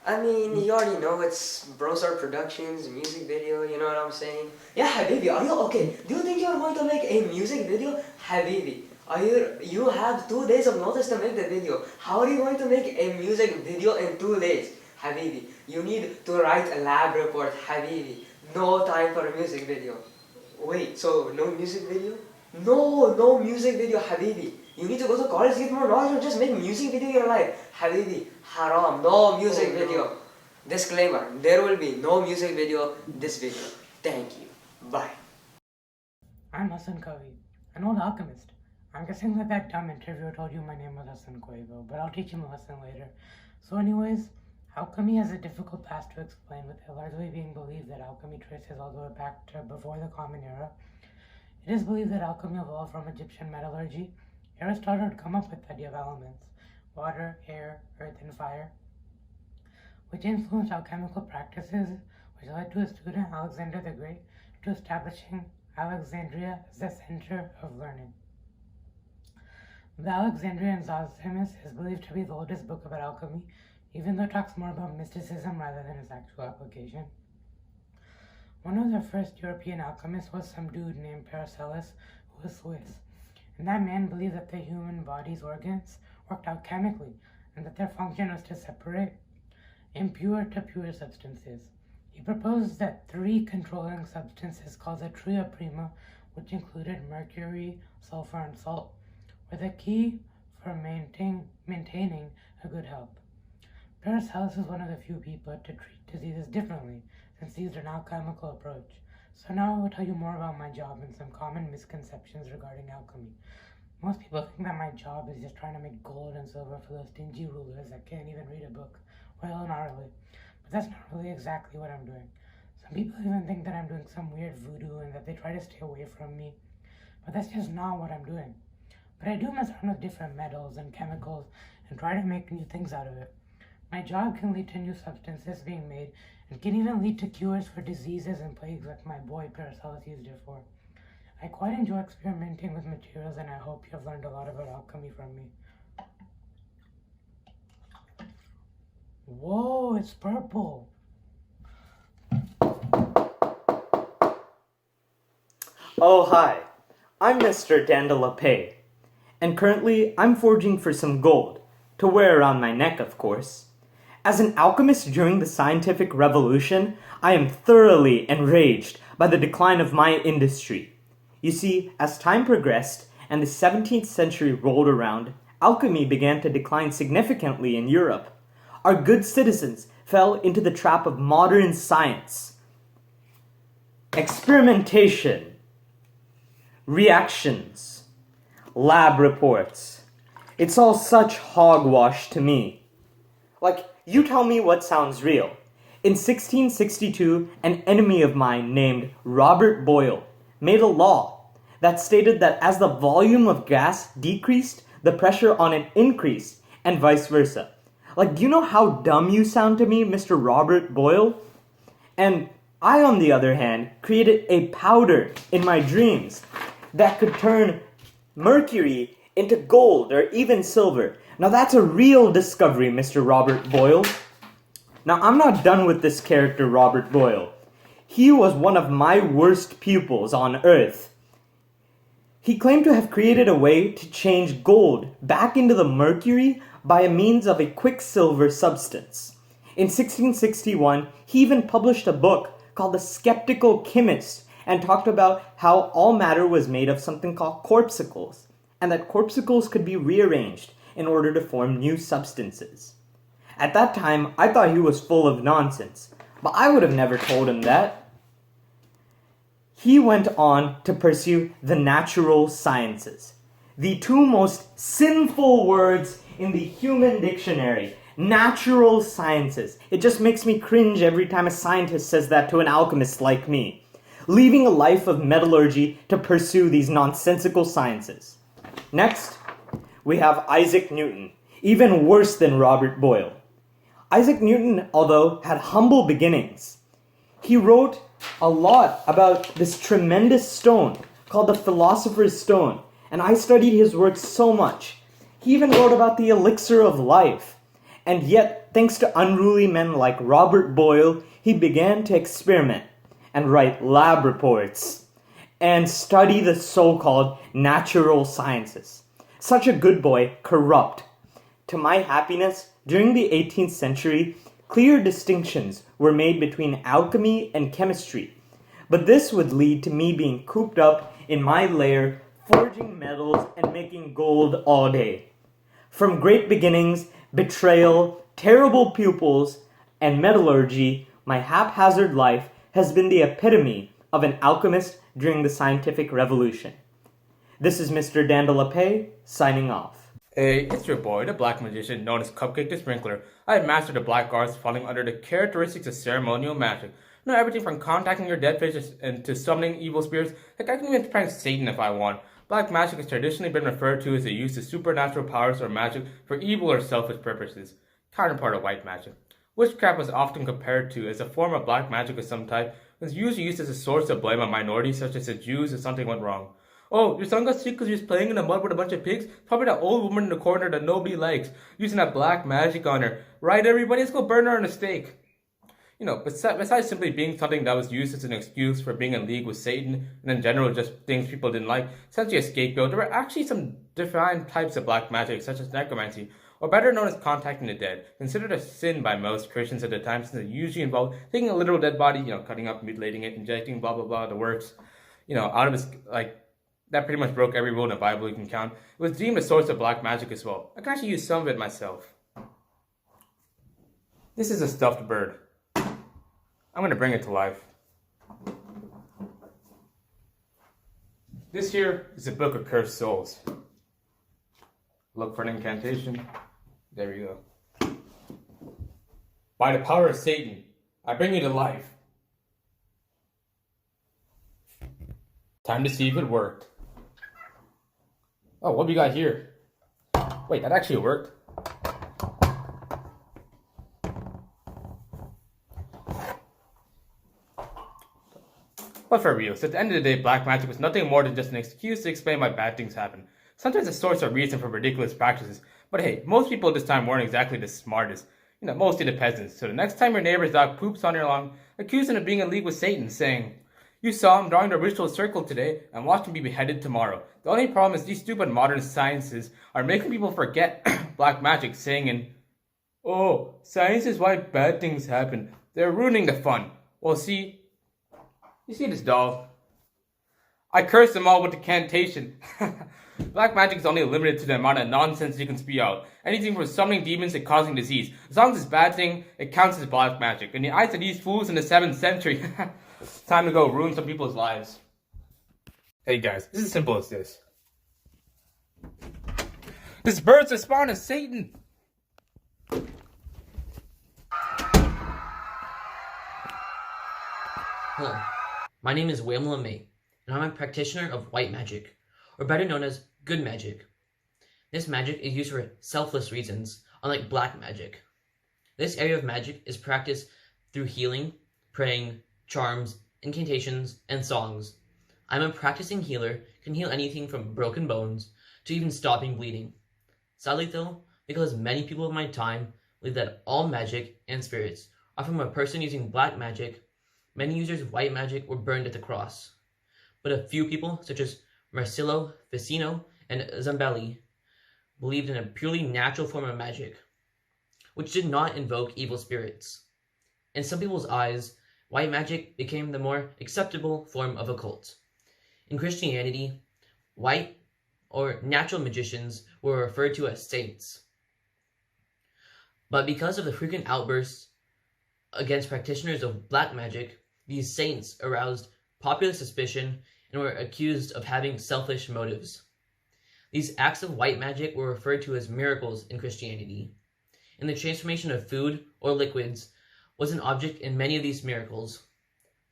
I mean, you already know it's BroZAR Productions, music video, you know what I'm saying? Yeah, Habibi, are you okay? Do you think you're going to make a music video? Habibi, you have 2 days of notice to make the video. How are you going to make a music video in 2 days? Habibi, you need to write a lab report, Habibi. No time for a music video. Wait, so no music video? No music video, Habibi. You need to go to college, get more knowledge, or just make music video in your life. Habibi, haram, no music video. Disclaimer, there will be no music video this video. Thank you. Bye. I'm Hassan Kavi, an old alchemist. I'm guessing that dumb interviewer told you my name was Hassan Koivo, but I'll teach him a lesson later. So anyways, alchemy has a difficult past to explain, with it largely being believed that alchemy traces all the way back to before the Common Era. It is believed that alchemy evolved from Egyptian metallurgy. Aristotle had come up with the idea of elements, water, air, earth, and fire, which influenced alchemical practices, which led to his student Alexander the Great to establishing Alexandria as the center of learning. The Alexandrian Zosimus is believed to be the oldest book about alchemy, even though it talks more about mysticism rather than its actual application. One of the first European alchemists was some dude named Paracelsus, who was Swiss, and that man believed that the human body's organs worked alchemically, and that their function was to separate impure to pure substances. He proposed that 3 controlling substances called the tria prima, which included mercury, sulfur, and salt, were the key for maintaining a good health. Paracelsus was one of the few people to treat diseases differently, since he used an alchemical approach. So now I will tell you more about my job and some common misconceptions regarding alchemy. Most people think that my job is just trying to make gold and silver for those stingy rulers that can't even read a book. Well, not really. But that's not really exactly what I'm doing. Some people even think that I'm doing some weird voodoo and that they try to stay away from me. But that's just not what I'm doing. But I do mess around with different metals and chemicals and try to make new things out of it. My job can lead to new substances being made and can even lead to cures for diseases and plagues like my boy Paracelsus used it for. I quite enjoy experimenting with materials, and I hope you have learned a lot about alchemy from me. Whoa, it's purple! Oh hi, I'm Mr. Dandelape, and currently I'm forging for some gold, to wear around my neck of course. As an alchemist during the scientific revolution, I am thoroughly enraged by the decline of my industry. You see, as time progressed and the 17th century rolled around, alchemy began to decline significantly in Europe. Our good citizens fell into the trap of modern science. Experimentation, reactions, lab reports. It's all such hogwash to me. Like, you tell me what sounds real. In 1662, an enemy of mine named Robert Boyle made a law that stated that as the volume of gas decreased, the pressure on it increased, and vice versa. Like, do you know how dumb you sound to me, Mr. Robert Boyle? And I, on the other hand, created a powder in my dreams that could turn mercury into gold or even silver. Now that's a real discovery, Mr. Robert Boyle. Now I'm not done with this character, Robert Boyle. He was one of my worst pupils on Earth. He claimed to have created a way to change gold back into the mercury by means of a quicksilver substance. In 1661, he even published a book called The Skeptical Chemist and talked about how all matter was made of something called corpuscles, and that corpuscles could be rearranged in order to form new substances. At that time, I thought he was full of nonsense, but I would have never told him that. He went on to pursue the natural sciences, the 2 most sinful words in the human dictionary, natural sciences. It just makes me cringe every time a scientist says that to an alchemist like me, leaving a life of metallurgy to pursue these nonsensical sciences. Next, we have Isaac Newton, even worse than Robert Boyle. Isaac Newton, although, had humble beginnings. He wrote a lot about this tremendous stone called the Philosopher's Stone, and I studied his work so much. He even wrote about the elixir of life, and yet thanks to unruly men like Robert Boyle, he began to experiment and write lab reports and study the so-called natural sciences. Such a good boy, corrupt. To my happiness, during the 18th century, clear distinctions were made between alchemy and chemistry. But this would lead to me being cooped up in my lair, forging metals and making gold all day. From great beginnings, betrayal, terrible pupils, and metallurgy, my haphazard life has been the epitome of an alchemist during the scientific revolution. This is Mr. Dandelape, signing off. Hey, it's your boy, the Black Magician, known as Cupcake the Sprinkler. I have mastered the black arts falling under the characteristics of ceremonial magic. I know everything from contacting your dead fishes and to summoning evil spirits. Heck, I can even prank Satan if I want. Black magic has traditionally been referred to as the use of supernatural powers or magic for evil or selfish purposes. Counterpart of white magic. Witchcraft was often compared to as a form of black magic of some type, and was usually used as a source of blame on minorities such as the Jews if something went wrong. Oh, your son got sick because he was playing in the mud with a bunch of pigs? Probably that old woman in the corner that nobody likes, using that black magic on her. Right, everybody? Let's go burn her on a stake. You know, besides simply being something that was used as an excuse for being in league with Satan, and in general just things people didn't like, essentially a scapegoat, there were actually some defined types of black magic, such as necromancy, or better known as contacting the dead, considered a sin by most Christians at the time since it usually involved taking a literal dead body, cutting up, mutilating it, injecting, blah, blah, blah, the works, out of his, that pretty much broke every rule in the Bible you can count. It was deemed a source of black magic as well. I can actually use some of it myself. This is a stuffed bird. I'm going to bring it to life. This here is a book of cursed souls. Look for an incantation. There we go. By the power of Satan, I bring you to life. Time to see if it worked. Oh, what do we got here? Wait, that actually worked. But for real, at the end of the day, black magic was nothing more than just an excuse to explain why bad things happen. Sometimes a source or reason for ridiculous practices. But hey, most people at this time weren't exactly the smartest. Mostly the peasants. So the next time your neighbor's dog poops on your lawn, accuse him of being in league with Satan, saying, "You saw him drawing the ritual circle today, and watch him be beheaded tomorrow." The only problem is these stupid modern sciences are making people forget black magic, saying "Oh, science is why bad things happen." They're ruining the fun. Well, you see this doll? I curse them all with incantation. Black magic is only limited to the amount of nonsense you can spew out. Anything from summoning demons to causing disease. As long as it's a bad thing, it counts as black magic. In the eyes of these fools in the 7th century, time to go ruin some people's lives. Hey guys, this is as simple as this. This bird's a spawn of Satan. Hello, my name is William LeMay, and I'm a practitioner of white magic, or better known as good magic. This magic is used for selfless reasons, unlike black magic. This area of magic is practiced through healing, praying, charms, incantations, and songs. I'm a practicing healer, can heal anything from broken bones to even stopping bleeding. Sadly though, because many people of my time believe that all magic and spirits are from a person using black magic, many users of white magic were burned at the cross. But a few people, such as Marsilio Ficino and Zambelli, believed in a purely natural form of magic, which did not invoke evil spirits. In some people's eyes, white magic became the more acceptable form of a cult. In Christianity, white or natural magicians were referred to as saints. But because of the frequent outbursts against practitioners of black magic, these saints aroused popular suspicion and were accused of having selfish motives. These acts of white magic were referred to as miracles in Christianity, and the transformation of food or liquids was an object in many of these miracles.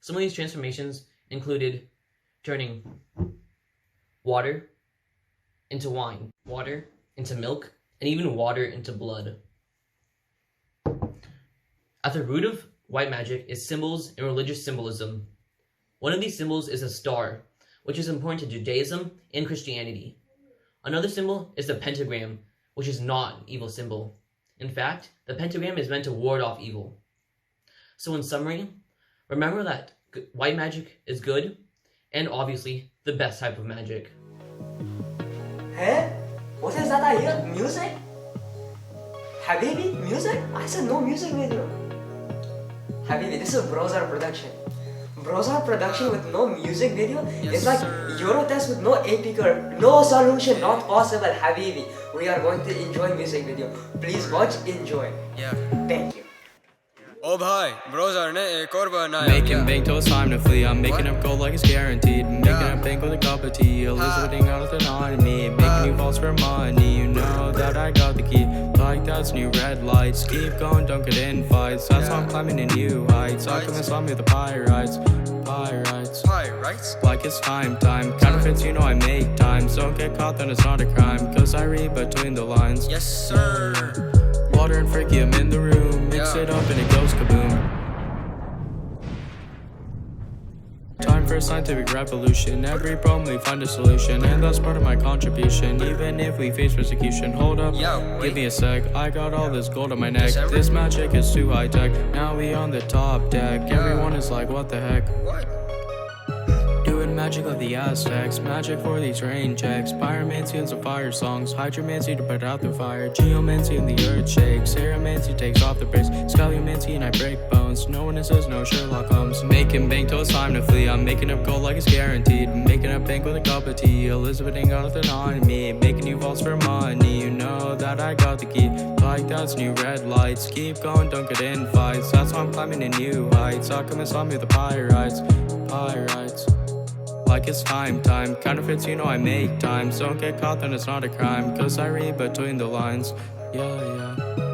Some of these transformations included turning water into wine, water into milk, and even water into blood. At the root of white magic is symbols and religious symbolism. One of these symbols is a star, which is important to Judaism and Christianity. Another symbol is the pentagram, which is not an evil symbol. In fact, the pentagram is meant to ward off evil. So in summary, remember that white magic is good, and obviously the best type of magic. Huh? What is that I hear? Music? Habibi? Music? I said no music video. Habibi, this is BroZAR production. BroZAR production with no music video is like Euro test with no AP curve. No solution, not possible, Habibi. We are going to enjoy music video. Please watch, enjoy. Yeah. Thank you. ओ भाई ब्रोज़ार ने एक और बनाया Making bank till it's time to flee. I'm making up gold like it's guaranteed. Making up bank with a cup of tea. Elizabething out of the on me. Making new vaults for money. You know that I got the key. Like that's new red lights. Keep going, don't get in fights. That's why I'm climbing in new heights. Alchemist on me with the pyrites. Pyrites. Pyrites? Like it's time. Counterfeits, you know I make times. Don't get caught, then it's not a crime. Cause I read between the lines. Yes sir. Water and freaky, I'm in the room. Mix it up and it goes kaboom. Time for a scientific revolution. Every problem we find a solution, and that's part of my contribution. Even if we face persecution, hold up, give me a sec. I got all this gold on my neck. This magic is too high tech. Now we on the top deck. Everyone is like, what the heck? Doing magic like the Aztecs. Magic for these rain checks. Pyromancy and some fire songs. Hydromancy to put out the fire. Geomancy and the earth shakes. Aeromancy takes off the brakes. Scaliomancy and I break bones. No one says no Sherlock Holmes. Making bank till it's time to flee. I'm making up gold like it's guaranteed. Making up bank with a cup of tea. Elizabething out of the on me. Making new vaults for money. You know that I got the key. Like that's new red lights. Keep going, don't get in fights. That's why I'm climbing in new heights. Alchemist on me with the pyrites. Pyrites. Like it's time. Counterfeits, you know I make times. Don't get caught, then it's not a crime. Cause I read between the lines. Yeah.